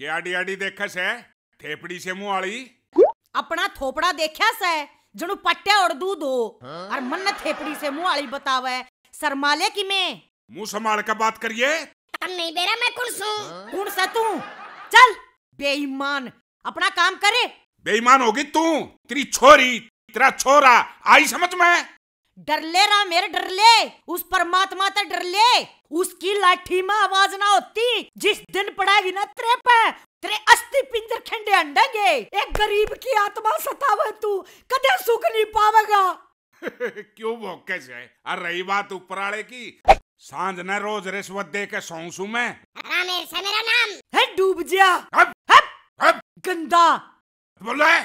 क्या डियाडी देखा से थेपड़ी से मुंह आली अपना थोपड़ा देखा से जणु पट्टे और दूध हो और मन थेपड़ी से मुंह आली बतावे शर्माले की मैं मुंह संभाल कर बात करिए। नहीं बेरा मैं कौन सू कौन सा तू? चल बेईमान अपना काम करे। बेईमान होगी तू, तेरी छोरी तेरा छोरा आई समझ में। डरले रहा मेरे डरले, उस परमात्मा ते डरले, उसकी लाठी में आवाज ना होती जिस दिन पड़ेगी ना तेरे पे तेरे अस्थि पिंजर खंडे अंडेंगे। एक गरीब की आत्मा सतावे तू कदे सुख नहीं पावेगा। क्यों भोके से? और रही बात ऊपर वाले की, सांझ न रोज रिश्वत दे के सौंसू में। रामेर से मेरा नाम है डूब जा। हप, हप, हप। गंदा बोल रहा है।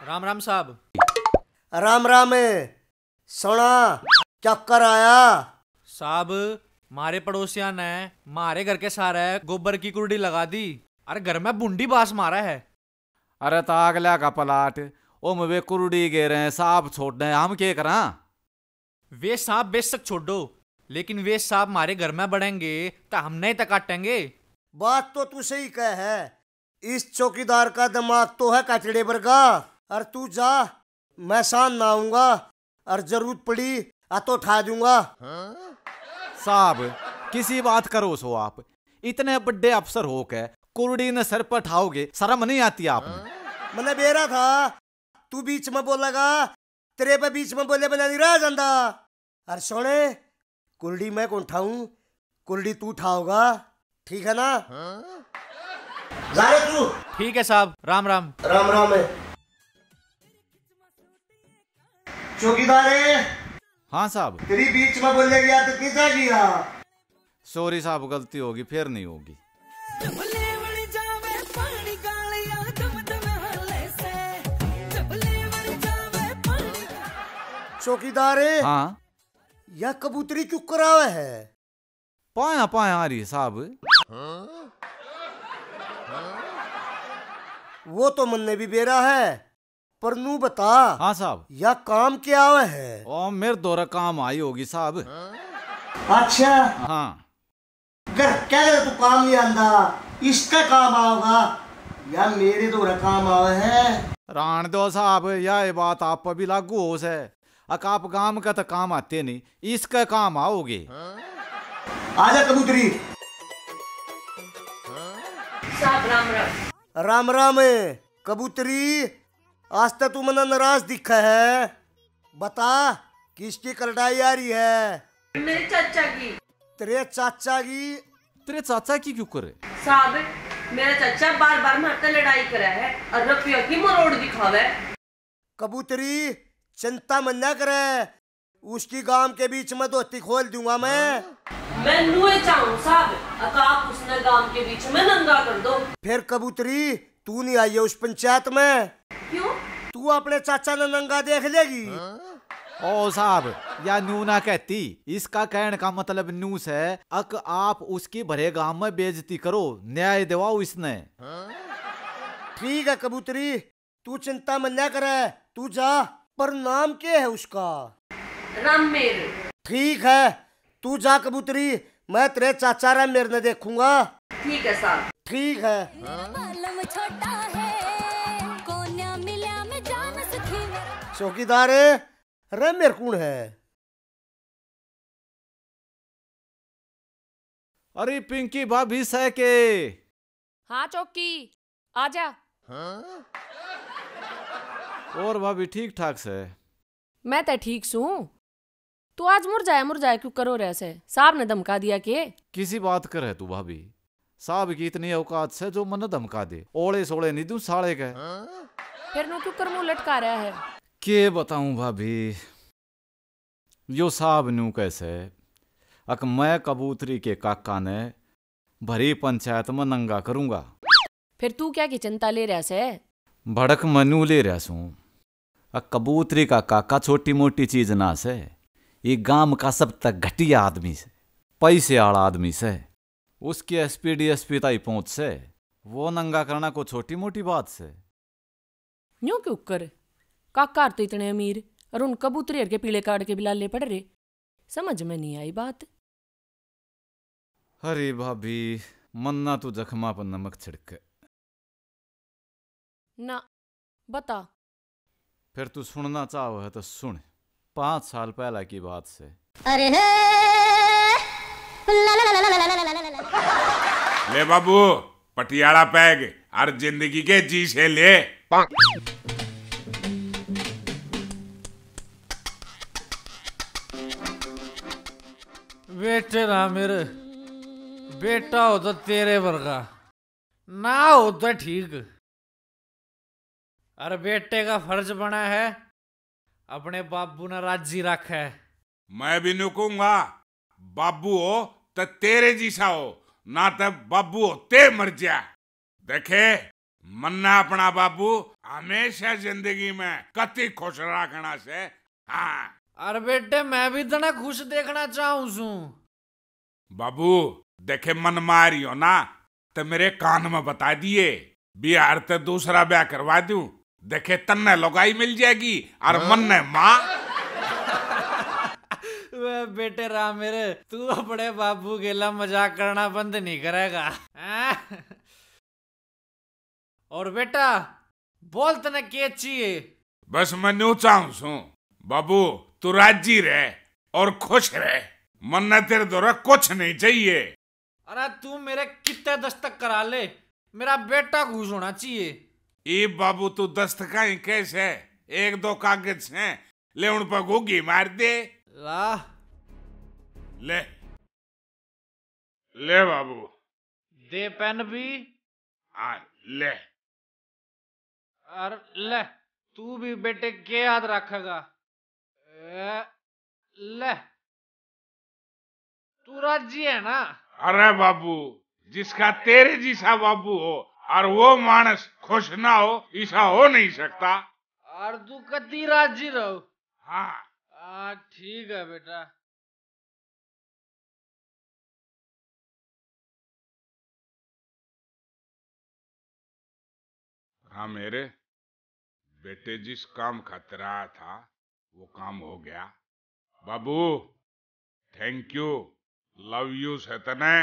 राम राम साहब। राम राम है। सोना चक्कर आया साहब मारे पड़ोसिया ने मारे घर के सारे गोबर की कुर्डी लगा दी। अरे घर में बुंडी बास मारा है। अरे तागल्या का पलाट ओ मुझे कुर्डी गे रहे साहब छोड़ दे हम क्या करा। वे साहब बेशक छोड़ दो, लेकिन वे साहब मारे घर में बढ़ेंगे तो हम नहीं तक काटेंगे। बात तो तू सही कह है। इस चौकीदार का दिमाग तो है कचड़े वर्गा। और तू जा, मैं शान ना आऊंगा और जरूरत पड़ी तो उठा दूंगा। साहब किसी बात करो सो आप इतने बड़े अफसर हो के कुर्डी ने सर पर ठाओगे, शर्म नहीं आती आपने? मैंने बेरा था तू बीच में बोलेगा, तेरे पे बीच में बोले बना नहीं रह जाता। और सोने कुर्डी मैं कौन उठाऊं, कुर्डी तू उठाओगा, ठीक है ना? जा रे तू। ठीक है साहब। राम राम। राम राम है। चौकीदार है। हाँ साहब। तेरी बीच में बोले गया तो किसा किया? सॉरी साहब गलती होगी फिर नहीं होगी। चौकीदार है। हाँ यह कबूतरी क्यों करावे है? पाया पाया आ रही है साहब। वो तो मन ने भी बेरा है, पर नू बता। हाँ साहब। यह काम क्या है? ओ मेरे दौरा काम आई होगी साहब। अच्छा हाँ। कर क्या तू काम नहीं आंदा, इसका काम आओगा या मेरे दौरा काम आवे है? रान दो साहब, यह बात आप पर भी लागू हो से। आप काम का तो काम आते नहीं, इसका काम आओगे। आजा कबूतरी। साहब राम राम। राम राम है। कबूतरी आज तक तू मना नाराज दिखा है, बता किसकी करडाई आ रही है? मेरे चाचा की। तेरे चाचा की? तेरे चाचा की क्यों करे? साहब मेरा चाचा बार बार मारते लड़ाई करा है और रुपयों की मरोड़ दिखावे। कबूतरी चिंता मन ना करे, उसकी गांव के बीच में दोस्ती खोल दूंगा मैं नुए चाहूं साहब, आप उसने गांव के बीच में नंगा कर दो। फिर कबूतरी तू नहीं आई है उस पंचायत में? क्यों? तू अपने चाचा ने नंगा देख लेगी। ओ साहब या नू ना कहती, इसका कहने का मतलब नू से अक आप उसकी भरे गांव में बेइज्जती करो, न्याय दिवाओ इसने। ठीक है कबूतरी तू चिंता मन ना करे, तू जा। पर नाम क्या है उसका? रामेर। ठीक है तू जा कबूतरी, मैं तेरे चाचा रामेर ने देखूंगा। ठीक है साहब। ठीक है। चौकीदार रामेर कौन है? अरे पिंकी भाभी से के। हाँ चौकी आजा। और भाभी ठीक ठाक से? मैं तो ठीक सू। तू आज मुरझाया क्यों करो रहे? साहब ने धमका दिया के? किसी बात कर है तू भाभी? साहब की इतनी औकात से जो मन धमका दे, ओले सोले नहीं दूं साले के। फिर नो क्यों कर मुंह लटका रहा है? के बताऊं भाभी, यो साहब नू कैसे अक मैं कबूतरी के काका ने भरी पंचायत में नंगा करूंगा। फिर तू क्या की चिंता ले रहा से? भड़क मनू ले रहा सू। कबूतरी का काका छोटी मोटी चीज ना से, ये गांव का सब तक घटिया आदमी से, पैसे आला आदमी से, उसके एसपी डीएसपी ताई पहुंच से वो नंगा करना को छोटी मोटी बात से। यूं क्यों कर? काका तो इतने अमीर और उन कबूतरी के पीले कार्ड के बिलाले पड़ रहे, समझ में नहीं आई बात। अरे भाभी, मन्ना तू जख्मा पर नमक छिड़के। ना बता। फिर तू सुनना चाहो है तो सुन। 5 साल पहला की बात से। अरे ले बाबू पटियाला पैग और जिंदगी के जी से ले। बेटे ना मेरे, बेटा हो तो तेरे वर्गा, ना हो तो ठीक। अरे बेटे का फर्ज बना है अपने बाबू ने राजी रखा है। मैं भी नहीं कहूंगा बाबू हो तो तेरे जैसा हो, ना तो बाबू हो ते मर जा। देखे मन्ना अपना बाबू हमेशा जिंदगी में कति खुश रखना से। हाँ अरे बेटे मैं भी तना खुश देखना चाहूं सू। बाबू देखे मन मारी हो ना तो मेरे कान में बता दिए, बिहार तो दूसरा ब्याह करवा दूं। देखे तन्ने लुगाई मिल जाएगी और मन ने माँ। वे बेटे राम मेरे, तू अपने बाबू के ला मजाक करना बंद नहीं करेगा। और बेटा बोल तने क्या चाहिए? बस मैं न्यू चाहूं सू बाबू तू राजी रहे और खुश रहे, मन ने तेरे द्वारा कुछ नहीं चाहिए। अरे तू मेरे कितने दस्तक करा ले, मेरा बेटा खुश होना चाहिए। ये बाबू तू दस्तकाई कैसे? 1-2 कागज हैं, ले उन पर घुगी मार दे। ला ले ले बाबू दे पेन भी। हाँ ले। और ले तू भी बेटे के याद रखेगा। ले तू राजी है ना? अरे बाबू जिसका तेरे जैसा बाबू हो और वो मानस खुश ना हो, ऐसा हो नहीं सकता। और तू कदी राजी रहो। हाँ ठीक है बेटा। हाँ मेरे बेटे जिस काम खातिर आया था वो काम हो गया। बाबू थैंक यू, लव यू सतने।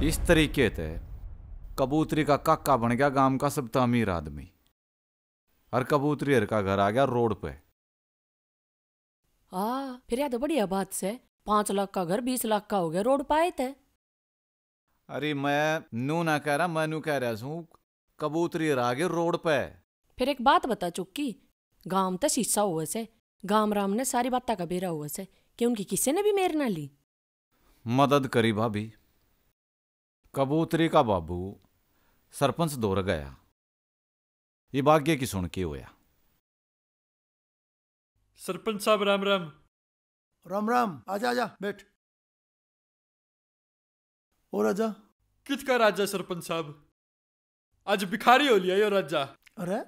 इस तरीके से कबूतरी का काका बन गया गांव का सबसे अमीर आदमी, और कबूतरी हर का घर आ गया रोड पे। फिर याद तो बढ़िया बात से 5 लाख का घर 20 लाख का हो गया, रोड पाए थे। अरे मैं नू ना कह रहा, मैं नू कह रहा हूँ कबूतरी हर आ गया रोड पे। फिर एक बात बता चुक्की, गांव तो शीशा हुआ से, गांव राम ने सारी बात का बेरा हुआ से कि उनकी किसी ने भी मेर ना ली। मदद करी भाभी। कबूतरी का बाबू सरपंच दौर गया, ये भाग्य की सुन के होया। सरपंच साहब राम राम। राम राम, आजा आजा बैठ। और राजा? किसका राजा सरपंच साहब? आज भिखारी हो लिया यो राजा। अरे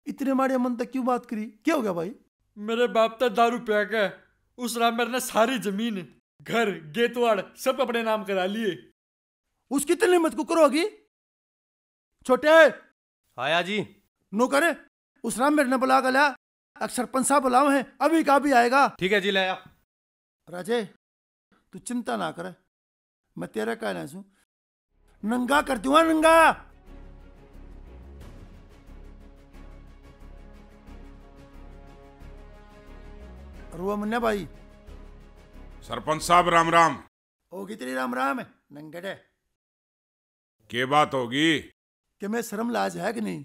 इतने माड़े मन तक क्यों बात करी? क्या हो गया भाई? मेरे बाप तो दारू पिया के उस रामर ने सारी जमीन, घर, गेतवाड़ सब अपने नाम करा लिए। उसकी तले मत को करोगी छोटे। आया जी। नो करे उस राम मेरे ने बुला गया, सरपंच साहब बुलाओ हैं, अभी का भी आएगा। ठीक है जी, ले आया। राजे तू चिंता ना करे, मैं तेरा कहना सू नंगा कर दूंगा, नंगा। रुआ मुन्ना भाई। सरपंच साहब राम राम। होगी तेरी राम राम है नंगड़े। के बात होगी? कि मैं शर्म लाज है कि नहीं?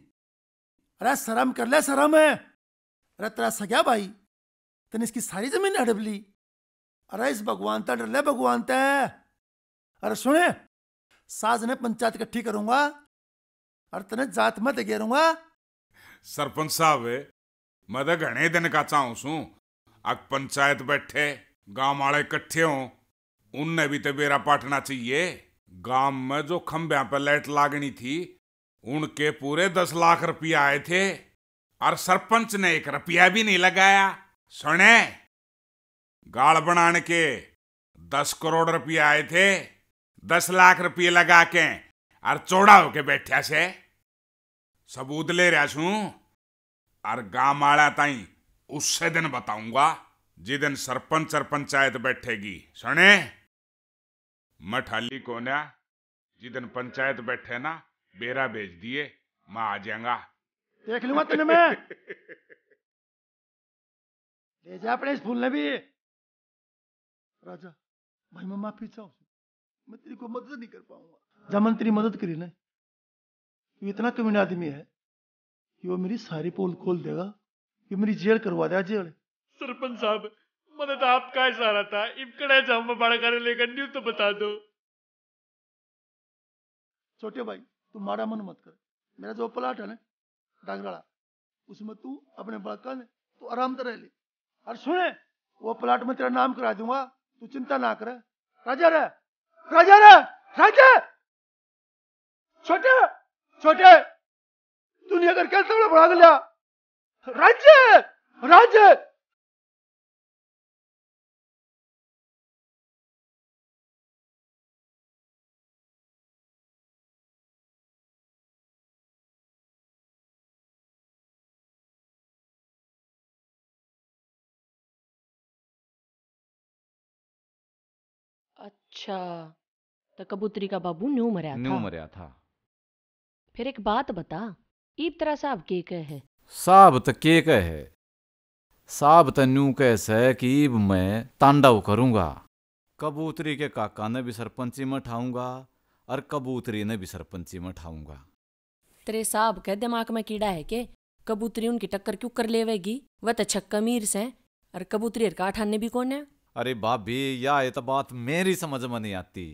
अरे शर्म कर ले, शर्म है। अरे तेरा सग्या भाई तने इसकी सारी जमीन हड़प ली। अरे इस भगवान ता डर ले, भगवान ता। अरे सुने, साज ने पंचायत इकट्ठी करूंगा और तने जात मत घेरूंगा। सरपंच साहब मैं तो घने दिन का चाहूं सू अग पंचायत बैठे गांव वाले इकट्ठे हों, उनने भी तो बेरा पाटना चाहिए। गांव में जो खंभ्या पर लाइट लागनी थी उनके पूरे 10 लाख रुपया आए थे और सरपंच ने 1 रुपया भी नहीं लगाया। सुने, गाड़ बनाने के 10 करोड़ रुपये आए थे, 10 लाख रुपये लगा के और चौड़ा होके बैठा से सबूत ले रहा छू। और गांव आड़ा ताई उससे दिन बताऊंगा जिस दिन सरपंच और पंचायत बैठेगी। सुने मठाली को ना जिस दिन पंचायत बैठे ना बेरा भेज दिए, मैं आ जाऊंगा। देख लूंगा तेने मैं। ले जा अपने इस फूल ने भी। राजा भाई मैं माफी चाहूँ, मैं तेरी को मदद नहीं कर पाऊंगा। जब मैंने तेरी मदद करी ना, तू इतना कमीना आदमी है कि वो मेरी सारी पोल खोल देगा, ये मेरी जेल करवा देगा, जेल। सरपंच साहब मैंने तो आपका इशारा था, इमकड़े जाऊं मैं बड़ा करे लेकर न्यू तो बता दो। छोटे भाई तू मारा मन मत कर। मेरा जो प्लाट है ना डागराड़ा, उसमें तू अपने बड़का ने तू आराम से रह ले। और सुने वो प्लाट में तेरा नाम करा दूंगा, तू चिंता ना करे। राजा रे, राजा रे, राजा। छोटे छोटे दुनिया कर कैसे बड़ा भाग लिया। राज्य राज्य अच्छा, तो कबूतरी का बाबू न्यू मरया था। फिर एक बात बता, ईब तरह साहब के है? साहब तो के है, साहब तो न्यू कैसे कि ईब मैं तांडव करूंगा। कबूतरी के काका ने भी सरपंची में ठाऊंगा और कबूतरी ने भी सरपंची में ठाऊंगा। तेरे साहब के दिमाग में कीड़ा है के कबूतरी उनकी टक्कर क्यों कर लेवेगी? वह तो छक्का मीर से और कबूतरी का ठाने भी कौन है? अरे भाभी या ये तो बात मेरी समझ में नहीं आती।